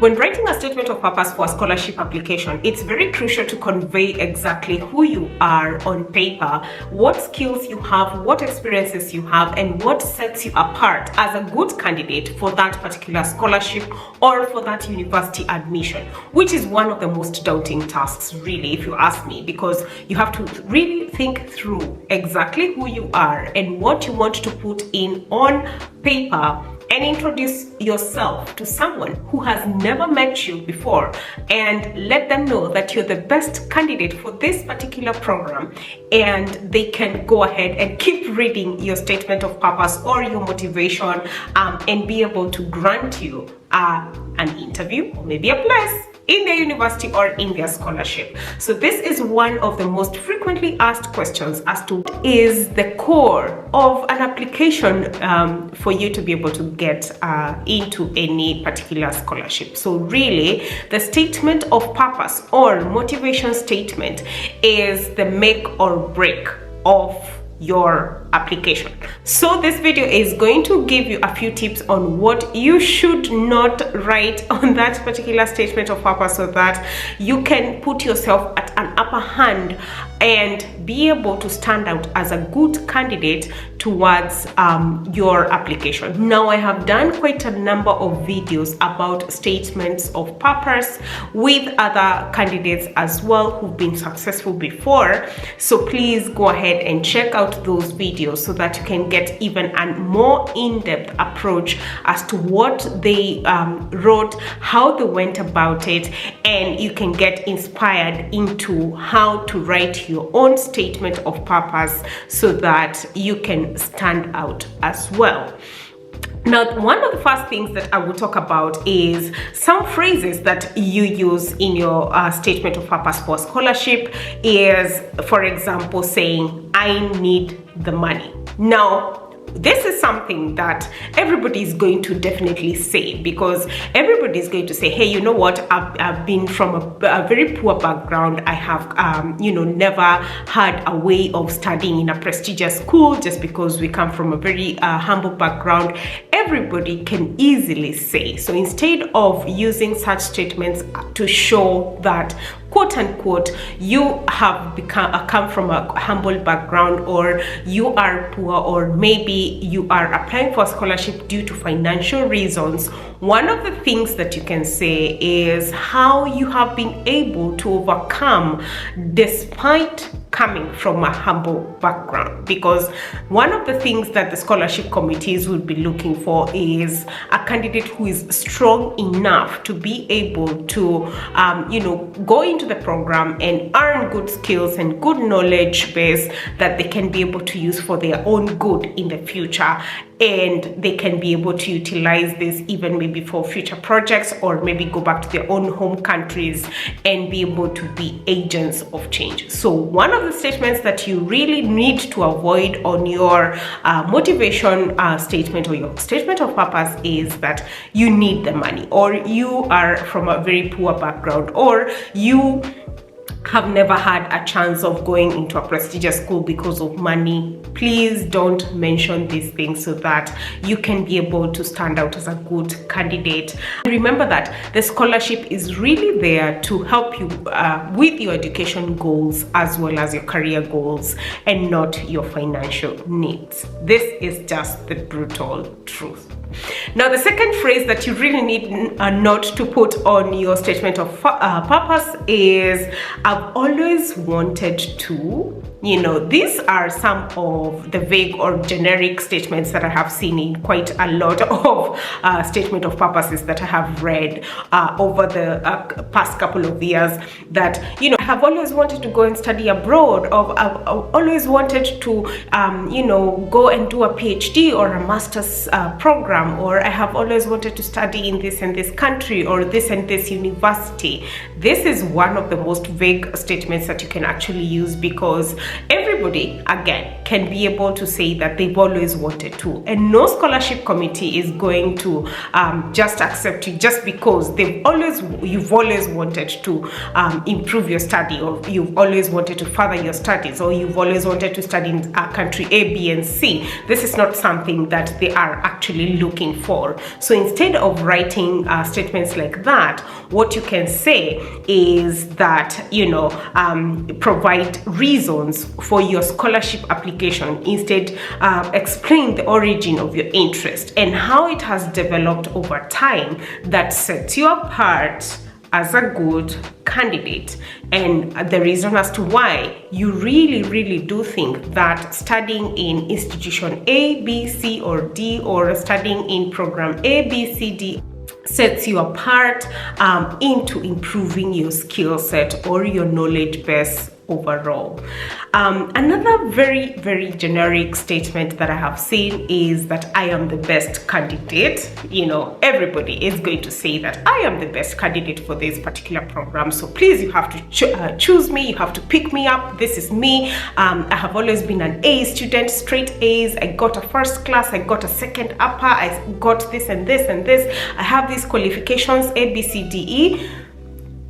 When writing a statement of purpose for a scholarship application, it's very crucial to convey exactly who you are on paper, what skills you have, what experiences you have, and what sets you apart as a good candidate for that particular scholarship or for that university admission, which is one of the most daunting tasks, really, if you ask me, because you have to really think through exactly who you are and what you want to put in on paper and introduce yourself to someone who has never met you before and let them know that you're the best candidate for this particular program, and they can go ahead and keep reading your statement of purpose or your motivation and be able to grant you an interview or maybe a place in their university or in their scholarship. So this is one of the most frequently asked questions as to what is the core of an application for you to be able to get into any particular scholarship. So really, the statement of purpose or motivation statement is the make or break of your application. So this video is going to give you a few tips on what you should not write on that particular statement of purpose so that you can put yourself at an upper hand and be able to stand out as a good candidate towards your application. Now, I have done quite a number of videos about statements of purpose with other candidates as well who've been successful before. So please go ahead and check out those videos so that you can get even a more in-depth approach as to what they wrote, how they went about it, and you can get inspired into how to write your own statement of purpose so that you can stand out as well. Now, one of the first things that I will talk about is some phrases that you use in your statement of purpose for scholarship is, for example, saying, I need the money. Now, this is something that everybody is going to definitely say, because everybody is going to say, hey, you know what, I've been from a very poor background. I have, never had a way of studying in a prestigious school just because we come from a very humble background. Everybody can easily say. So instead of using such statements to show that, quote unquote, you have come from a humble background, or you are poor, or maybe you are applying for a scholarship due to financial reasons, one of the things that you can say is how you have been able to overcome despite coming from a humble background. Because one of the things that the scholarship committees will be looking for is a candidate who is strong enough to be able to go into the program and earn good skills and good knowledge base that they can be able to use for their own good in the future, and they can be able to utilize this even maybe for future projects, or maybe go back to their own home countries and be able to be agents of change. So one of the statements that you really need to avoid on your motivation statement or your statement of purpose is that you need the money, or you are from a very poor background, or you have never had a chance of going into a prestigious school because of money. Please don't mention these things so that you can be able to stand out as a good candidate. Remember that the scholarship is really there to help you with your education goals as well as your career goals, and not your financial needs. This is just the brutal truth. Now, the second phrase that you really need not to put on your statement of purpose is, I've always wanted to. These are some of the vague or generic statements that I have seen in quite a lot of statement of purposes that I have read over the past couple of years. That, I have always wanted to go and study abroad, or I've always wanted to, go and do a PhD or a master's program, or I have always wanted to study in this and this country, or this and this university. This is one of the most vague statements that you can actually use, because everybody, again, can be able to say that they've always wanted to, and no scholarship committee is going to just accept you just because you've always wanted to improve your studies study, or you've always wanted to further your studies, or you've always wanted to study in country A, B, and C, this is not something that they are actually looking for. So instead of writing statements like that, what you can say is that, provide reasons for your scholarship application. Instead, explain the origin of your interest and how it has developed over time that sets you apart as a good candidate, and the reason as to why you really do think that studying in institution A, B, C, or D, or studying in program A, B, C, D sets you apart into improving your skill set or your knowledge base overall. Another very generic statement that I have seen is that I am the best candidate. Everybody is going to say that I am the best candidate for this particular program, so please, you have to choose me, you have to pick me up, this is me. I have always been an A student, straight A's, I got a first class, I got a second upper, I got this and this and this, I have these qualifications A, B, C, D, E.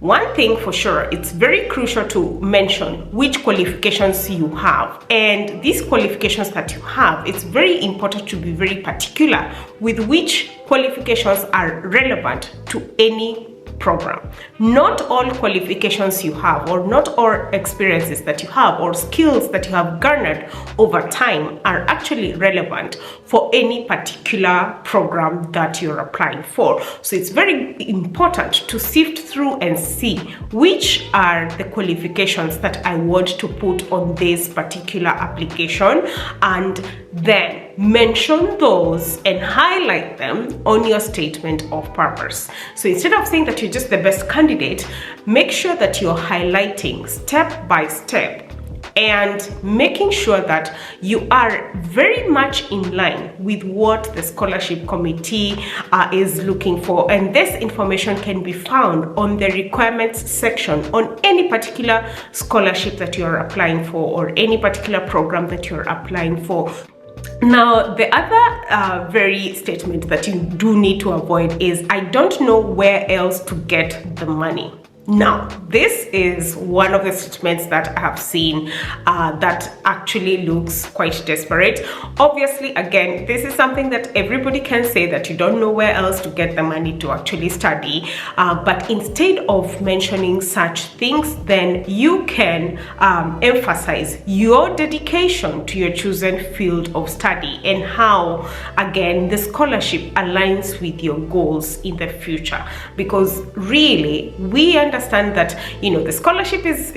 One thing for sure, it's very crucial to mention which qualifications you have, and these qualifications that you have, it's very important to be very particular with which qualifications are relevant to any program. Not all qualifications you have, or not all experiences that you have, or skills that you have garnered over time are actually relevant for any particular program that you're applying for. So it's very important to sift through and see which are the qualifications that I want to put on this particular application, and then mention those and highlight them on your statement of purpose. So instead of saying that you're just the best candidate, make sure that you're highlighting step by step and making sure that you are very much in line with what the scholarship committee is looking for. And this information can be found on the requirements section on any particular scholarship that you're applying for, or any particular program that you're applying for. Now, the other very statement that you do need to avoid is, I don't know where else to get the money. Now, this is one of the statements that I have seen that actually looks quite desperate. Obviously, again, this is something that everybody can say, that you don't know where else to get the money to actually study. But instead of mentioning such things, then you can emphasize your dedication to your chosen field of study and how, again, the scholarship aligns with your goals in the future. Because really, we understand that the scholarship is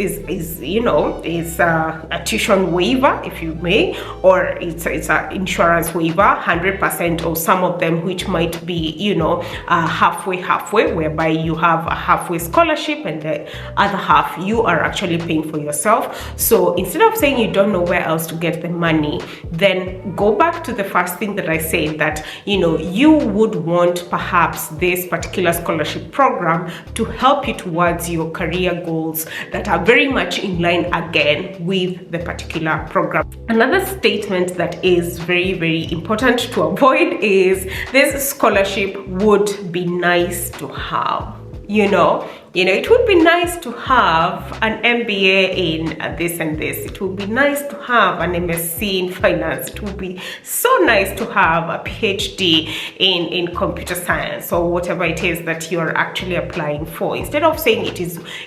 a tuition waiver, if you may, or it's an insurance waiver, 100%, or some of them which might be halfway, whereby you have a halfway scholarship and the other half you are actually paying for yourself. So instead of saying you don't know where else to get the money, then go back to the first thing that I said, that you would want perhaps this particular scholarship program to help you towards your career goals that are very much in line again with the particular program. Another statement that is very important to avoid is, this scholarship would be nice to have. It would be nice to have an MBA in this and this. It would be nice to have an MSc in finance. It would be so nice to have a PhD in computer science, or whatever it is that you're actually applying for. Instead of saying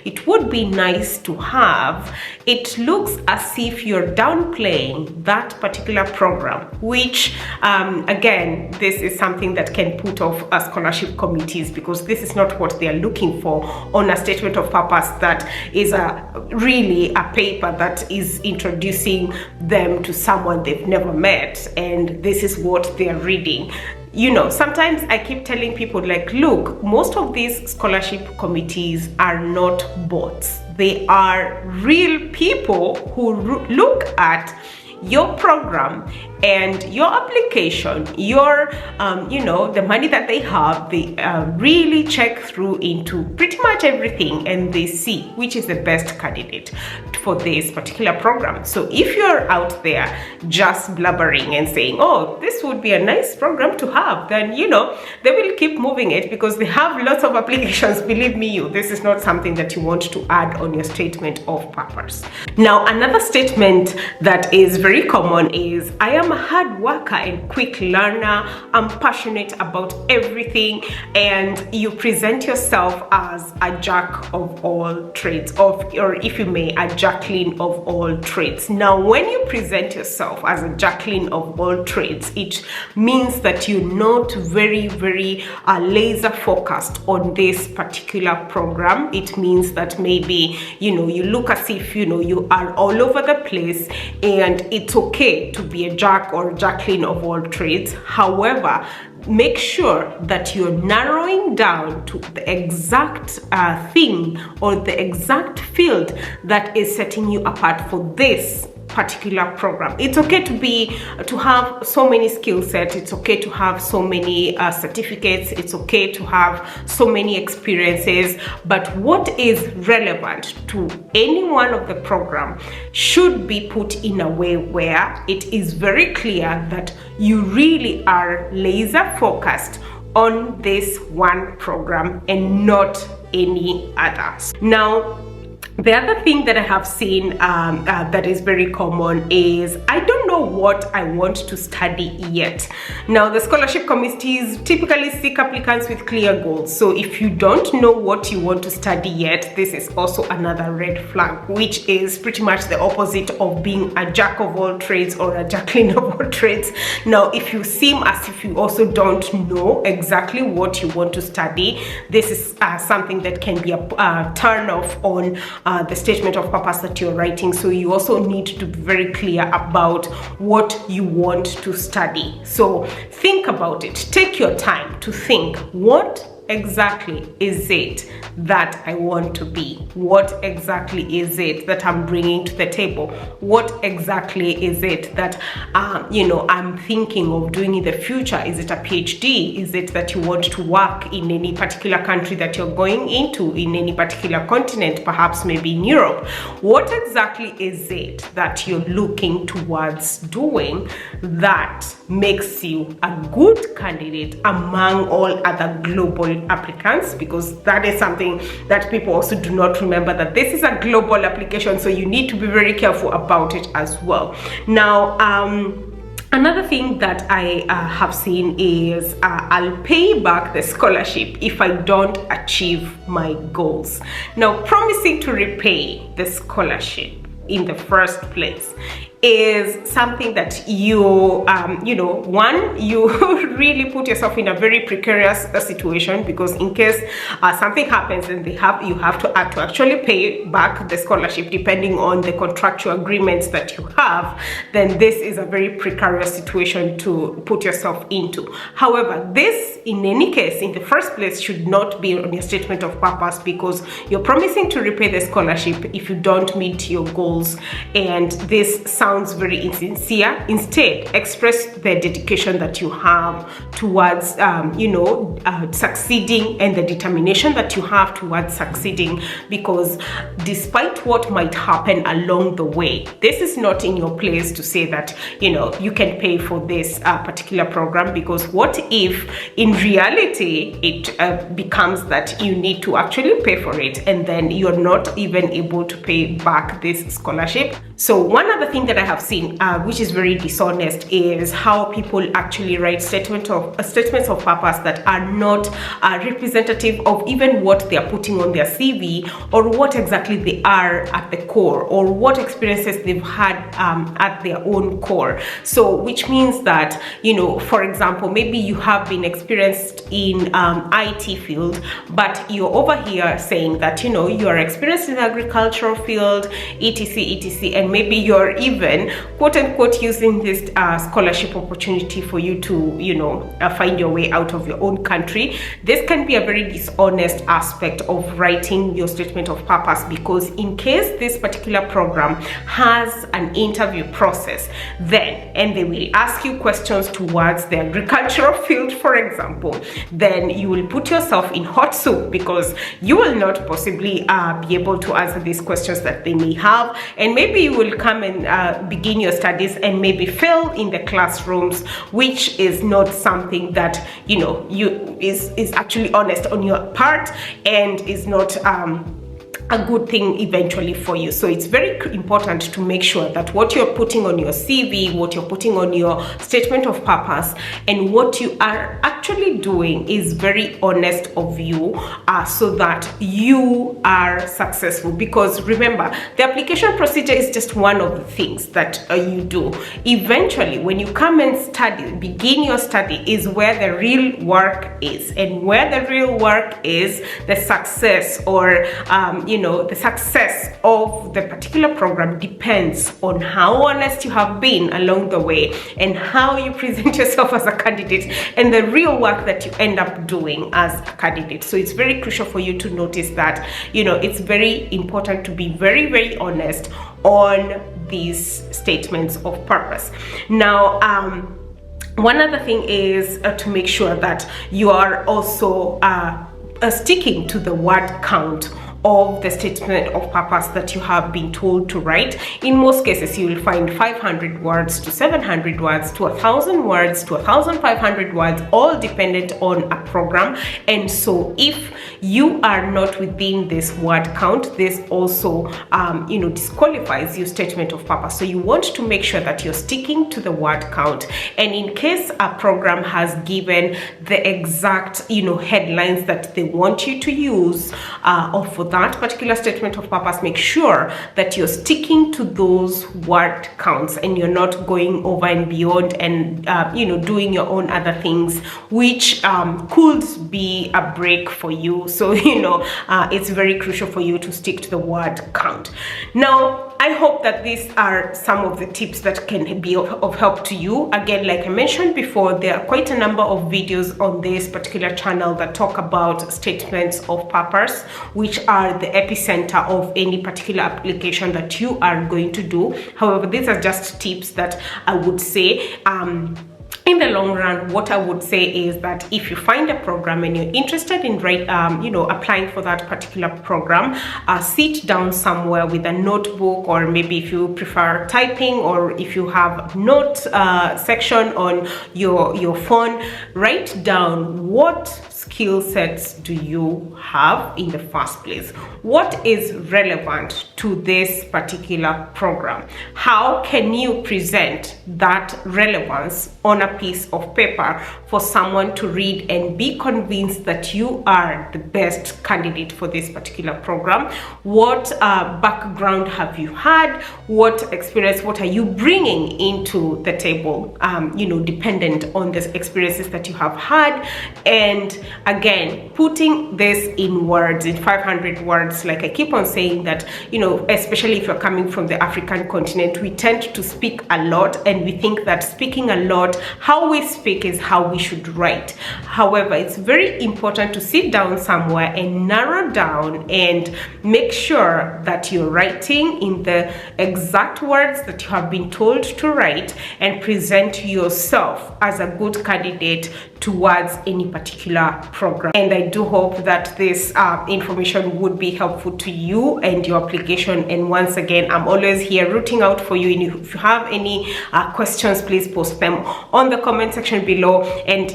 it would be nice to have, it looks as if you're downplaying that particular program, which again, this is something that can put off scholarship committees, because this is not what they are looking for on a statement of purpose that is really a paper that is introducing them to someone they've never met, and this is what they're reading. Sometimes I keep telling people, like, look, most of these scholarship committees are not bots. They are real people who look at your program and your application, your the money that they have, they really check through into pretty much everything, and they see which is the best candidate for this particular program. So if you're out there just blubbering and saying, oh, this would be a nice program to have, then they will keep moving it because they have lots of applications. Believe me, this is not something that you want to add on your statement of purpose. Now, another statement that is very common is, I am a hard worker and quick learner. I'm passionate about everything. And you present yourself as a jack of all trades, or if you may, a Jacqueline of all trades. Now, when you present yourself as a Jacqueline of all trades, it means that you're not very laser focused on this particular program. It means that maybe you look as if you are all over the place, and it's okay to be a Jack or Jacqueline of all trades. However, make sure that you're narrowing down to the exact thing or the exact field that is setting you apart for this particular program. It's okay to have so many skill sets. It's okay to have so many certificates. It's okay to have so many experiences, but what is relevant to any one of the program should be put in a way where it is very clear that you really are laser focused on this one program and not any others. Now, the other thing that I have seen that is very common is, I don't know what I want to study yet. Now, the scholarship committees typically seek applicants with clear goals. So if you don't know what you want to study yet, this is also another red flag, which is pretty much the opposite of being a jack of all trades or a Jacqueline of all trades. Now, if you seem as if you also don't know exactly what you want to study, this is something that can be a turn off on the statement of purpose that you're writing. So you also need to be very clear about what you want to study. So think about it. Take your time to think, what exactly is it that I want to be? What exactly is it that I'm bringing to the table? What exactly is it that I'm thinking of doing in the future? Is it a PhD? Is it that you want to work in any particular country that you're going into, in any particular continent, perhaps maybe in Europe? What exactly is it that you're looking towards doing that makes you a good candidate among all other global applicants? Because that is something that people also do not remember, that this is a global application, so you need to be very careful about it as well. Now, another thing that I have seen is I'll pay back the scholarship if I don't achieve my goals. Now, promising to repay the scholarship in the first place is something that you really put yourself in a very precarious situation, because in case something happens and you have to actually pay back the scholarship depending on the contractual agreements that you have, then this is a very precarious situation to put yourself into. However, this in any case in the first place should not be on your statement of purpose, because you're promising to repay the scholarship if you don't meet your goals, and this sounds very insincere. Instead, express the dedication that you have towards succeeding, and the determination that you have towards succeeding, because despite what might happen along the way, this is not in your place to say that you can pay for this particular program, because what if in reality it becomes that you need to actually pay for it, and then you're not even able to pay back this scholarship. So one other thing that I have seen which is very dishonest is how people actually write statements of purpose that are not representative of even what they are putting on their CV, or what exactly they are at the core, or what experiences they've had at their own core. So which means that, for example, maybe you have been experienced in IT field, but you're over here saying that you are experienced in the agricultural field, etc, and maybe you're even even quote unquote using this scholarship opportunity for you to, find your way out of your own country. This can be a very dishonest aspect of writing your statement of purpose, because in case this particular program has an interview process, and they will ask you questions towards the agricultural field, for example, then you will put yourself in hot soup, because you will not possibly be able to answer these questions that they may have, and maybe you will come and begin your studies and maybe fail in the classrooms, which is not something that is actually honest on your part, and is not a good thing eventually for you. So it's very important to make sure that what you're putting on your CV, what you're putting on your statement of purpose, and what you are actually doing is very honest of you, so that you are successful. Because remember, the application procedure is just one of the things that you do. Eventually, when you come and study, begin your study, is where the real work is. And where the real work is, the success, or the success of the particular program depends on how honest you have been along the way, and how you present yourself as a candidate, and the real work that you end up doing as a candidate. So it's very crucial for you to notice that, it's very important to be very, very honest on these statements of purpose. Now, one other thing is to make sure that you are also sticking to the word count of the statement of purpose that you have been told to write. In most cases, you will find 500 words to 700 words to 1,000 words to 1,500 words, all dependent on a program. And so if you are not within this word count, this also disqualifies your statement of purpose. So you want to make sure that you're sticking to the word count. And in case a program has given the exact headlines that they want you to use, or for that particular statement of purpose, make sure that you're sticking to those word counts, and you're not going over and beyond and doing your own other things, which could be a break for you. So it's very crucial for you to stick to the word count. Now, I hope that these are some of the tips that can be of help to you. Again, like I mentioned before, there are quite a number of videos on this particular channel that talk about statements of purpose, which are the epicenter of any particular application that you are going to do. However, these are just tips that I would say, in the long run, what I would say is that if you find a program and you're interested in applying for that particular program, sit down somewhere with a notebook, or maybe if you prefer typing, or if you have note section on your phone, write down what skill sets do you have in the first place? What is relevant to this particular program? How can you present that relevance on a piece of paper for someone to read and be convinced that you are the best candidate for this particular program? What background have you had? What experience, what are you bringing into the table, dependent on the experiences that you have had? And again, putting this in words, in 500 words, like I keep on saying that, especially if you're coming from the African continent, we tend to speak a lot, and we think that speaking a lot, how we speak is how we should write. However, it's very important to sit down somewhere and narrow down and make sure that you're writing in the exact words that you have been told to write, and present yourself as a good candidate towards any particular program. And I do hope that this information would be helpful to you and your application. And once again, I'm always here rooting out for you. And if you have any questions, please post them on the comment section below, and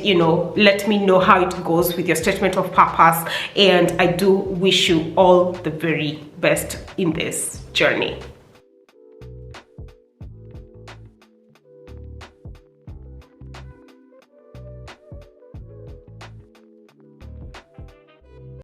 let me know how it goes with your statement of purpose. And I do wish you all the very best in this journey.